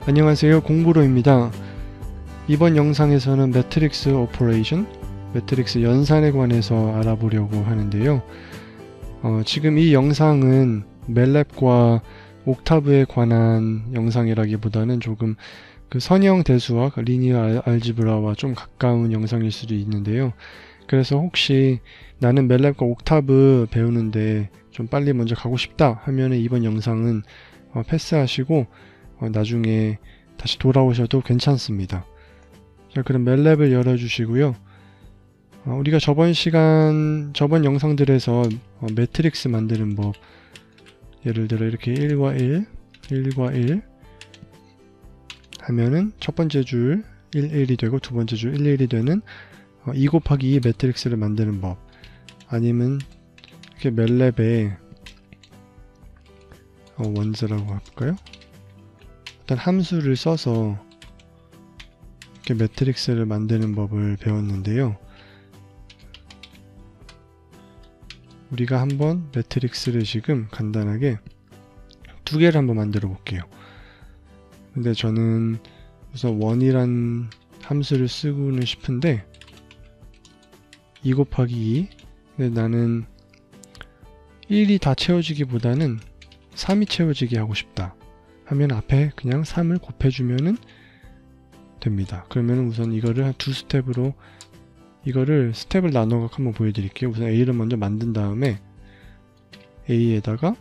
안녕하세요, 공부로입니다. 이번 영상에서는 매트릭스 오퍼레이션, 매트릭스 연산에 관해서 알아보려고 하는데요. 지금 이 영상은 멜랩과 옥타브에 관한 영상이라기보다는 조금 그 선형 대수와 리니어 알지브라와 좀 가까운 영상일 수도 있는데요. 그래서 혹시 나는 멜랩과 옥타브 배우는데 좀 빨리 먼저 가고 싶다 하면 이번 영상은 패스하시고 나중에 다시 돌아오셔도 괜찮습니다. 자, 그럼 멜랩을 열어주시고요. 우리가 저번 영상들에서 매트릭스 만드는 법, 예를 들어 이렇게 1과 1, 1과 1 하면은 첫 번째 줄 1, 1이 되고 두 번째 줄 1, 1이 되는 2 곱하기 2 매트릭스를 만드는 법, 아니면 이렇게 멜랩에 원즈라고 할까요? 어떤 함수를 써서 이렇게 매트릭스를 만드는 법을 배웠는데요. 우리가 한번 매트릭스를 지금 간단하게 두 개를 한번 만들어 볼게요. 근데 저는 우선 1이란 함수를 쓰고는 싶은데 2 곱하기 2, 근데 나는 1이 다 채워지기보다는 3이 채워지게 하고 싶다 하면 앞에 그냥 3을 곱해주면은 됩니다. 그러면 우선 이거를 한 두 스텝으로, 이거를 스텝을 나눠서 한번 보여드릴게요. 우선 A를 먼저 만든 다음에 A에다가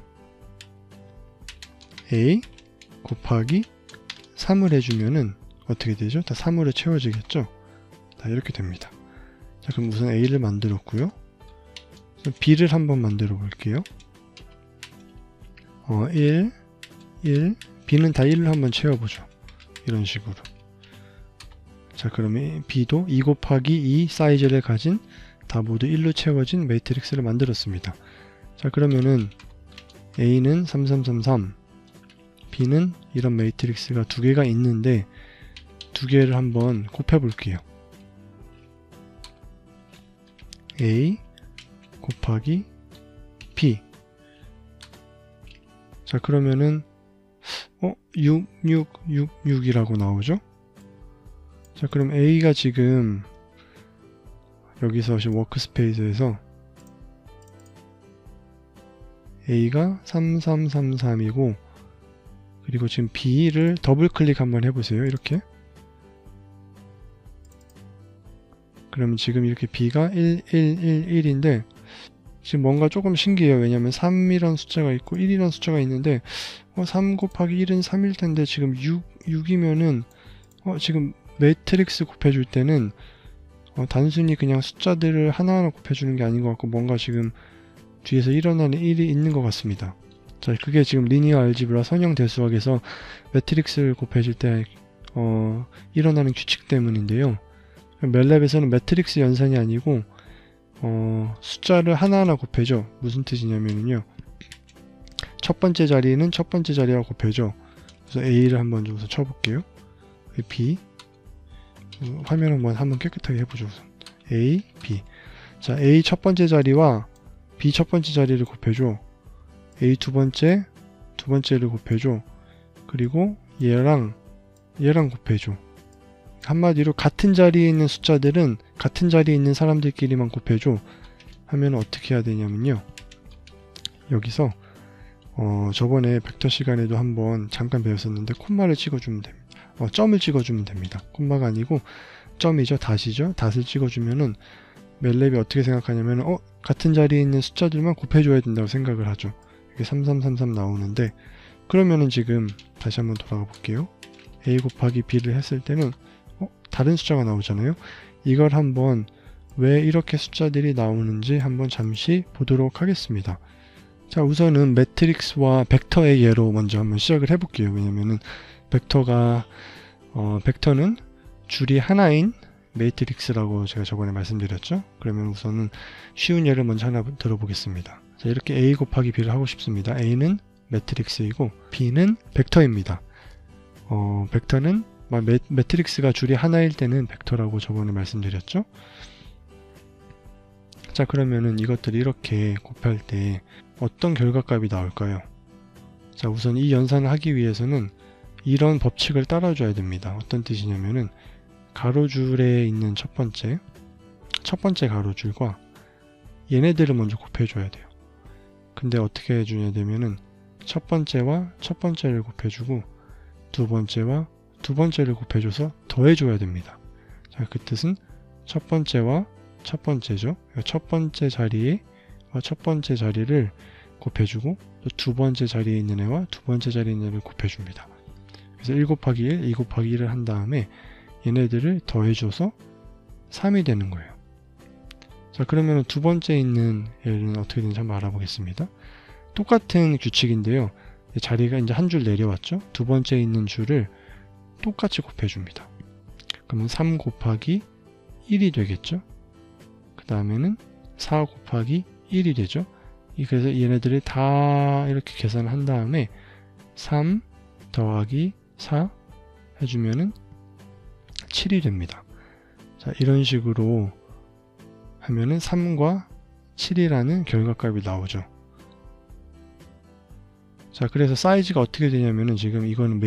A 곱하기 3을 해주면은 어떻게 되죠? 다 3으로 채워지겠죠? 다 이렇게 됩니다. 자, 그럼 우선 A를 만들었고요. B를 한번 만들어 볼게요. 1, 1, B는 다 1로 한번 채워보죠. 이런 식으로. 자, 그러면 B도 2 곱하기 2 사이즈를 가진 다 모두 1로 채워진 매트릭스를 만들었습니다. 자, 그러면은 A는 3333, B는 이런 매트릭스가 두 개가 있는데 두 개를 한번 곱해 볼게요. A 곱하기 B. 자, 그러면은 6, 6, 6, 6이라고 나오죠? 자, 그럼 A가 지금 여기서 워크스페이스에서 A가 3333이고, 그리고 지금 B를 더블 클릭 한번 해보세요. 이렇게. 그러면 지금 이렇게 B가 1, 1, 1, 1인데 지금 뭔가 조금 신기해요. 왜냐면 3이란 숫자가 있고 1이란 숫자가 있는데 3 곱하기 1은 3일 텐데 지금 6이면은 지금 매트릭스 곱해줄 때는 단순히 그냥 숫자들을 하나하나 곱해주는 게 아닌 것 같고 뭔가 지금 뒤에서 일어나는 일이 있는 것 같습니다. 자, 그게 지금 리니어 알지브라 선형 대수학에서 매트릭스를 곱해줄 때 일어나는 규칙 때문인데요. 멜랩에서는 매트릭스 연산이 아니고 숫자를 하나하나 곱해줘. 무슨 뜻이냐면요, 첫 번째 자리는 첫 번째 자리와 곱해줘. 그래서 A를 한번 좀 쳐볼게요. B, 화면 한번 깨끗하게 해보죠. 우선 A, B. 자, A 첫 번째 자리와 B 첫 번째 자리를 곱해줘. A 두 번째를 곱해줘. 그리고 얘랑 곱해줘. 한마디로 같은 자리에 있는 숫자들은 같은 자리에 있는 사람들끼리만 곱해줘 하면 어떻게 해야 되냐면요, 여기서 저번에 벡터 시간에도 한번 잠깐 배웠었는데 콤마를 찍어주면 됩니다. 점을 찍어주면 됩니다. 콤마가 아니고 점이죠. 닷이죠. 닷을 찍어주면은 멜랩이 어떻게 생각하냐면 같은 자리에 있는 숫자들만 곱해줘야 된다고 생각을 하죠. 이게 3333 나오는데, 그러면은 지금 다시 한번 돌아가 볼게요. A 곱하기 B를 했을 때는 다른 숫자가 나오잖아요. 이걸 한번 왜 이렇게 숫자들이 나오는지 한번 잠시 보도록 하겠습니다. 자, 우선은 매트릭스와 벡터의 예로 먼저 한번 시작을 해볼게요. 왜냐면은 벡터는 줄이 하나인 매트릭스라고 제가 저번에 말씀드렸죠. 그러면 우선은 쉬운 예를 먼저 하나 들어보겠습니다. 자, 이렇게 A 곱하기 B를 하고 싶습니다. A는 매트릭스이고 B는 벡터입니다. 벡터는 매트릭스가 줄이 하나일 때는 벡터라고 저번에 말씀드렸죠. 자, 그러면은 이것들이 이렇게 곱할 때 어떤 결과값이 나올까요? 자, 우선 이 연산을 하기 위해서는 이런 법칙을 따라줘야 됩니다. 어떤 뜻이냐면은 가로줄에 있는 첫 번째 가로줄과 얘네들을 먼저 곱해줘야 돼요. 근데 어떻게 해주냐 되면은 첫 번째와 첫 번째를 곱해주고 두 번째와 두 번째를 곱해줘서 더해줘야 됩니다. 자, 그 뜻은 첫 번째와 첫 번째죠. 첫 번째 자리에 첫 번째 자리를 곱해주고 또 두 번째 자리에 있는 애와 두 번째 자리에 있는 애를 곱해줍니다. 그래서 1 곱하기 1, 2 곱하기 1을 한 다음에 얘네들을 더해줘서 3이 되는 거예요. 자, 그러면 두 번째 있는 애는 어떻게 되는지 한번 알아보겠습니다. 똑같은 규칙인데요. 자리가 이제 한 줄 내려왔죠. 두 번째 있는 줄을 똑같이 곱해줍니다. 그러면 3 곱하기 1이 되겠죠. 그 다음에는 4 곱하기 1이 되죠. 그래서 얘네들을 다 이렇게 계산을 한 다음에 3 더하기 4 해주면은 7이 됩니다. 자, 이런 식으로 하면은 3과 7이라는 결과값이 나오죠. 자, 그래서 사이즈가 어떻게 되냐면은 지금 이거는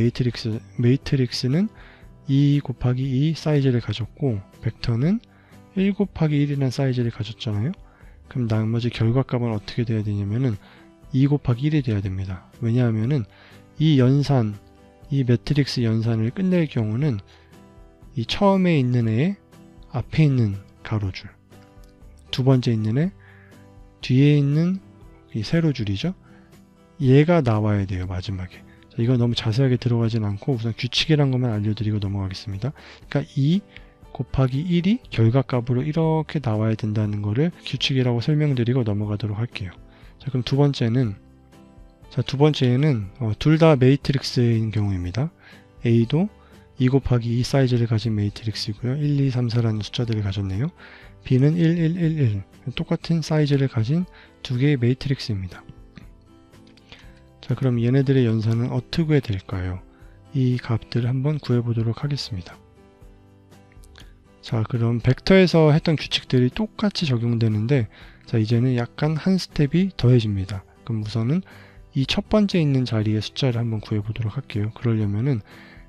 매트릭스는 2 곱하기 2 사이즈를 가졌고 벡터는 1 곱하기 1이라는 사이즈를 가졌잖아요. 그럼 나머지 결과값은 어떻게 돼야 되냐면은 2 곱하기 1이 돼야 됩니다. 왜냐하면은 이 연산, 이 매트릭스 연산을 끝낼 경우는 이 처음에 있는 애의 앞에 있는 가로줄, 두 번째 있는 애 뒤에 있는 이 세로줄이죠. 얘가 나와야 돼요, 마지막에. 자, 이거 너무 자세하게 들어가진 않고 우선 규칙이란 것만 알려드리고 넘어가겠습니다. 그러니까 2 곱하기 1이 결과값으로 이렇게 나와야 된다는 거를 규칙이라고 설명드리고 넘어가도록 할게요. 자, 그럼 두 번째는 둘 다 매트릭스인 경우입니다. A도 2 곱하기 2 사이즈를 가진 매트릭스이고요. 1, 2, 3, 4라는 숫자들을 가졌네요. B는 1, 1, 1, 1 똑같은 사이즈를 가진 두 개의 매트릭스입니다. 자, 그럼 얘네들의 연산은 어떻게 될까요? 이 값들을 한번 구해보도록 하겠습니다. 자, 그럼 벡터에서 했던 규칙들이 똑같이 적용되는데, 자, 이제는 약간 한 스텝이 더해집니다. 그럼 우선은 이 첫 번째 있는 자리의 숫자를 한번 구해보도록 할게요. 그러려면은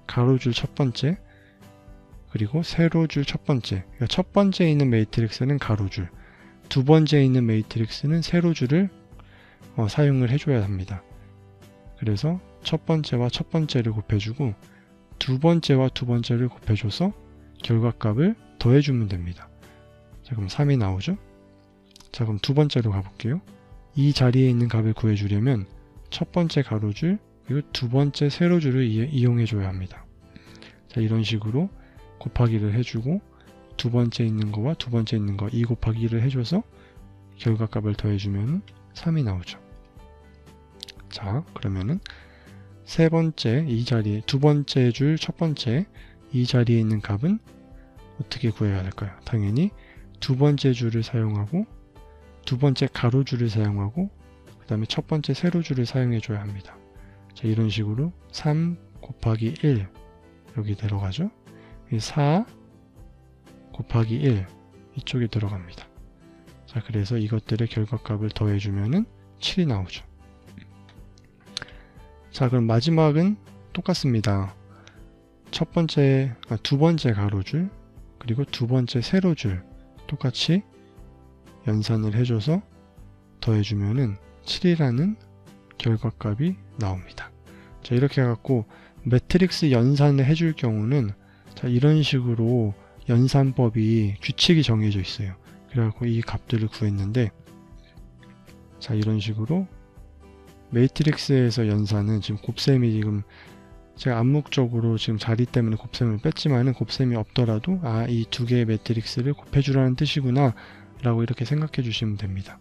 가로줄 첫 번째, 그리고 세로줄 첫 번째, 그러니까 첫 번째 있는 매트릭스는 가로줄, 두 번째 있는 매트릭스는 세로줄을 사용을 해줘야 합니다. 그래서 첫 번째와 첫 번째를 곱해주고 두 번째와 두 번째를 곱해줘서 결과값을 더해주면 됩니다. 자, 그럼 3이 나오죠? 자, 그럼 두 번째로 가볼게요. 이 자리에 있는 값을 구해주려면 첫 번째 가로줄 그리고 두 번째 세로줄을 이용해줘야 합니다. 자, 이런 식으로 곱하기를 해주고 두 번째 있는 거와 두 번째 있는 거 2 곱하기 1을 해줘서 결과값을 더해주면 3이 나오죠. 자, 그러면은 세 번째 이 자리에 두 번째 줄 첫 번째 이 자리에 있는 값은 어떻게 구해야 할까요? 당연히 두 번째 줄을 사용하고 두 번째 가로줄을 사용하고 그 다음에 첫 번째 세로줄을 사용해 줘야 합니다. 자, 이런 식으로 3 곱하기 1 여기 들어가죠. 4 곱하기 1 이쪽에 들어갑니다. 자, 그래서 이것들의 결과값을 더해주면은 7이 나오죠. 자, 그럼 마지막은 똑같습니다. 두 번째 가로줄 그리고 두 번째 세로줄 똑같이 연산을 해줘서 더해주면은 7이라는 결과값이 나옵니다. 자, 이렇게 해갖고 매트릭스 연산을 해줄 경우는 자, 이런 식으로 연산법이 규칙이 정해져 있어요. 그래갖고 이 값들을 구했는데, 자, 이런 식으로 매트릭스에서 연산은 지금 곱셈이 지금 제가 암묵적으로 지금 자리 때문에 곱셈을 뺐지만은 곱셈이 없더라도 이 두 개의 매트릭스를 곱해주라는 뜻이구나 라고 이렇게 생각해 주시면 됩니다.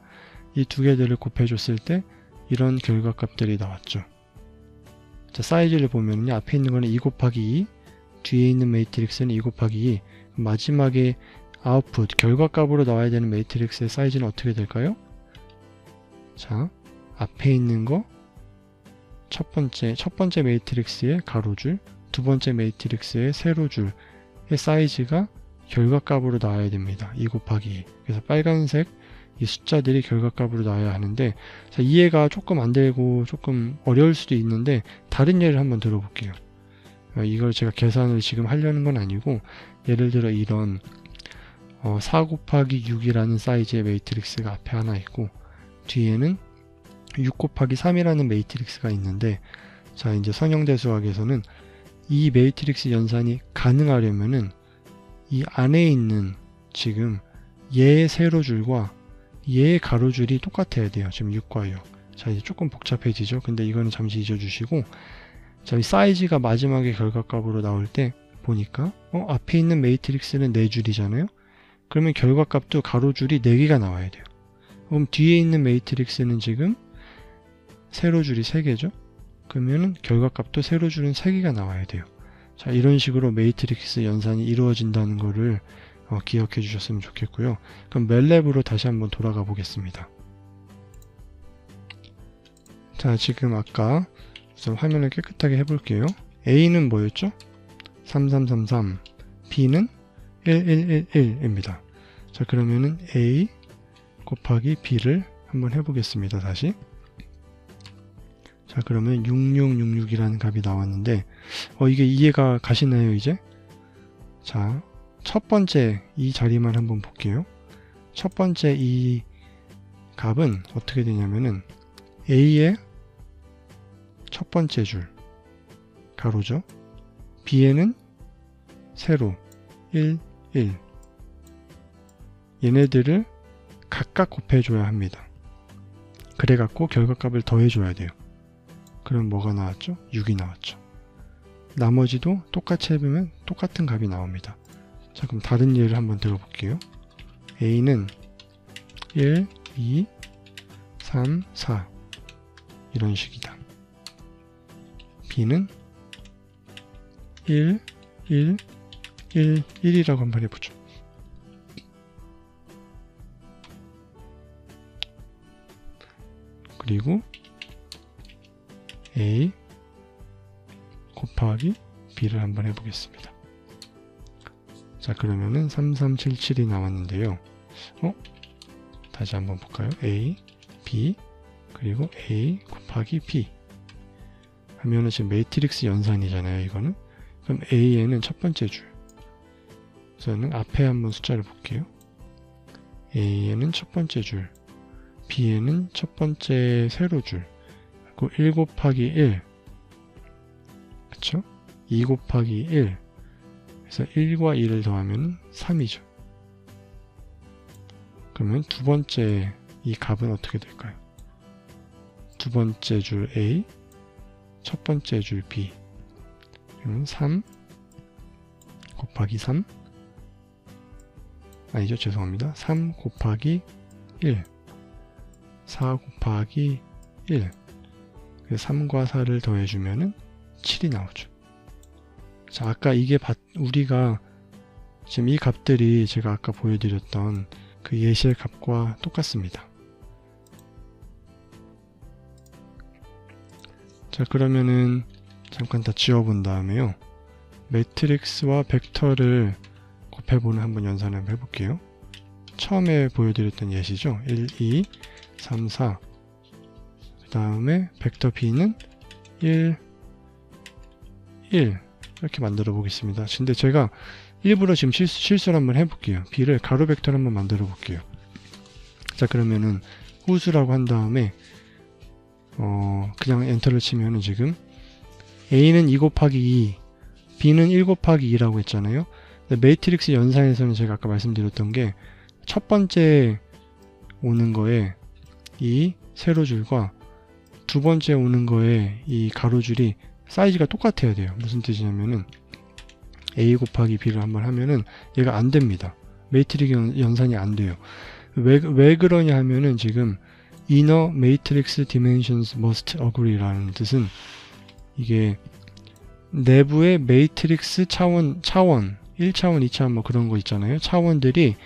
이 두 개들을 곱해줬을 때 이런 결과값들이 나왔죠. 자, 사이즈를 보면요, 앞에 있는 거는 2 곱하기 2, 뒤에 있는 매트릭스는 2 곱하기 2, 마지막에 아웃풋 결과값으로 나와야 되는 매트릭스의 사이즈는 어떻게 될까요? 자, 앞에 있는 거 첫 번째 매트릭스의 가로줄, 두 번째 매트릭스의 세로줄의 사이즈가 결과값으로 나와야 됩니다. 2 곱하기 2. 그래서 빨간색 이 숫자들이 결과값으로 나와야 하는데, 자, 이해가 조금 안 되고 조금 어려울 수도 있는데 다른 예를 한번 들어볼게요. 이걸 제가 계산을 지금 하려는 건 아니고, 예를 들어 이런 4 곱하기 6이라는 사이즈의 매트릭스가 앞에 하나 있고 뒤에는 6 곱하기 3이라는 매트릭스가 있는데, 자 이제 선형대수학에서는 이 매트릭스 연산이 가능하려면은 이 안에 있는 지금 얘의 세로줄과 얘의 가로줄이 똑같아야 돼요. 지금 6과 6. 자 이제 조금 복잡해지죠. 근데 이거는 잠시 잊어주시고, 자 이 사이즈가 마지막에 결과값으로 나올 때 보니까 앞에 있는 매트릭스는 4줄이잖아요. 그러면 결과값도 가로줄이 4개가 나와야 돼요. 그럼 뒤에 있는 매트릭스는 지금 세로줄이 3개죠. 그러면 결과값도 세로줄은 3개가 나와야 돼요. 자 이런 식으로 매트릭스 연산이 이루어진다는 거를 기억해 주셨으면 좋겠고요. 그럼 멜랩으로 다시 한번 돌아가 보겠습니다. 자 지금 아까 우선 화면을 깨끗하게 해볼게요. A는 뭐였죠? 3333, B는 1111입니다. 자 그러면은 A 곱하기 B를 한번 해보겠습니다. 다시. 자 그러면 6666이라는 값이 나왔는데 이게 이해가 가시나요 이제? 자 첫 번째 이 자리만 한번 볼게요. 첫 번째 이 값은 어떻게 되냐면은 A의 첫 번째 줄 가로죠. B에는 세로 1, 1 얘네들을 각각 곱해줘야 합니다. 그래갖고 결과값을 더해줘야 돼요. 그럼 뭐가 나왔죠? 6이 나왔죠. 나머지도 똑같이 해보면 똑같은 값이 나옵니다. 자 그럼 다른 예를 한번 들어볼게요. A는 1, 2, 3, 4 이런 식이다. B는 1, 1, 1, 1이라고 한번 해보죠. 그리고 A 곱하기 B를 한번 해보겠습니다. 자 그러면은 3377이 나왔는데요. 다시 한번 볼까요? A, B, 그리고 A 곱하기 B 하면은 지금 매트릭스 연산이잖아요. 이거는. 그럼 A에는 첫 번째 줄. 저는 앞에 한번 숫자를 볼게요. A에는 첫 번째 줄, B에는 첫 번째 세로줄, 그리고 1 곱하기 1, 그쵸? 2 곱하기 1, 그래서 1과 2를 더하면 3이죠. 그러면 두 번째 이 값은 어떻게 될까요? 두 번째 줄 A, 첫 번째 줄 B, 그러면 3 곱하기 3, 아니죠, 죄송합니다. 3 곱하기 1, 4 곱하기 1, 3과 4를 더해주면 7이 나오죠. 자, 아까 이게 우리가 지금 이 값들이 제가 아까 보여드렸던 그 예시의 값과 똑같습니다. 자, 그러면은 잠깐 다 지워본 다음에요. 매트릭스와 벡터를 곱해보는 한번 연산을 한번 해볼게요. 처음에 보여드렸던 예시죠. 1, 2, 3, 4. 그 다음에 벡터 B는 1, 1 이렇게 만들어 보겠습니다. 근데 제가 일부러 지금 실수를 한번 해볼게요. B를 가로 벡터를 한번 만들어 볼게요. 자, 그러면은 후수라고 한 다음에 그냥 엔터를 치면은 지금 A는 2 곱하기 2, B는 1 곱하기 2라고 했잖아요. 매트릭스 연산에서는 제가 아까 말씀드렸던 게 첫 번째 오는 거에 이 세로줄과 두 번째 오는 거에 이 가로줄이 사이즈가 똑같아야 돼요. 무슨 뜻이냐면은 A 곱하기 B를 한번 하면은 얘가 안 됩니다. 매트릭스 연산이 안 돼요. 왜 그러냐 하면은 지금 inner matrix dimensions must agree라는 뜻은 이게 내부의 매트릭스 차원 1차원, 2차원 뭐 그런 거 있잖아요. 차원들이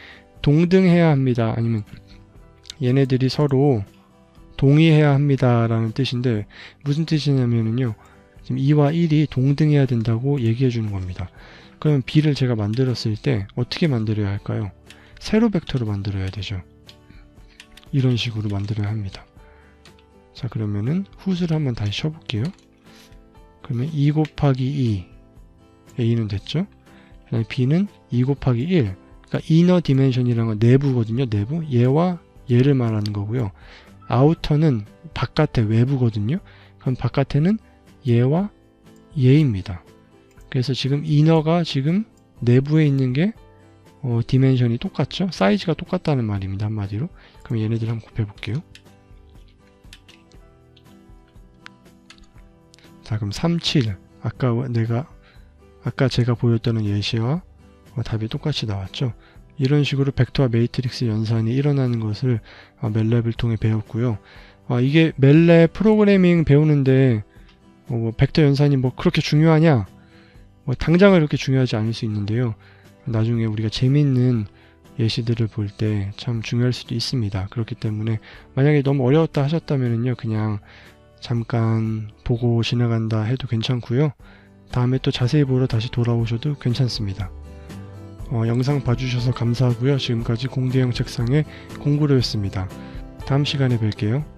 동등해야 합니다. 아니면 얘네들이 서로 동의해야 합니다 라는 뜻인데 무슨 뜻이냐면요. 지금 2와 1이 동등해야 된다고 얘기해 주는 겁니다. 그럼 B를 제가 만들었을 때 어떻게 만들어야 할까요? 세로 벡터로 만들어야 되죠. 이런 식으로 만들어야 합니다. 자, 그러면은 후수를 한번 다시 쳐볼게요. 그러면 2 곱하기 2 A는 됐죠. 그다음에 B는 2 곱하기 1. 그러니까 이너 디멘션이라는 건 내부거든요. 내부. 얘와 얘를 말하는 거고요. 아우터는 바깥에 외부거든요. 그럼 바깥에는 얘와 얘입니다. 그래서 지금 이너가 지금 내부에 있는 게 디멘션이 똑같죠. 사이즈가 똑같다는 말입니다. 한마디로. 그럼 얘네들 한번 곱해 볼게요. 자, 그럼 3, 7. 아까 제가 보였던 예시와 답이 똑같이 나왔죠. 이런 식으로 벡터와 매트릭스 연산이 일어나는 것을 멜랩을 통해 배웠고요. 이게 멜랩 프로그래밍 배우는데 벡터 연산이 뭐 그렇게 중요하냐? 당장은 그렇게 중요하지 않을 수 있는데요. 나중에 우리가 재미있는 예시들을 볼 때 참 중요할 수도 있습니다. 그렇기 때문에 만약에 너무 어려웠다 하셨다면요, 그냥 잠깐 보고 지나간다 해도 괜찮고요. 다음에 또 자세히 보러 다시 돌아오셔도 괜찮습니다. 영상 봐주셔서 감사하고요. 지금까지 공대형 책상의 공부로였습니다. 다음 시간에 뵐게요.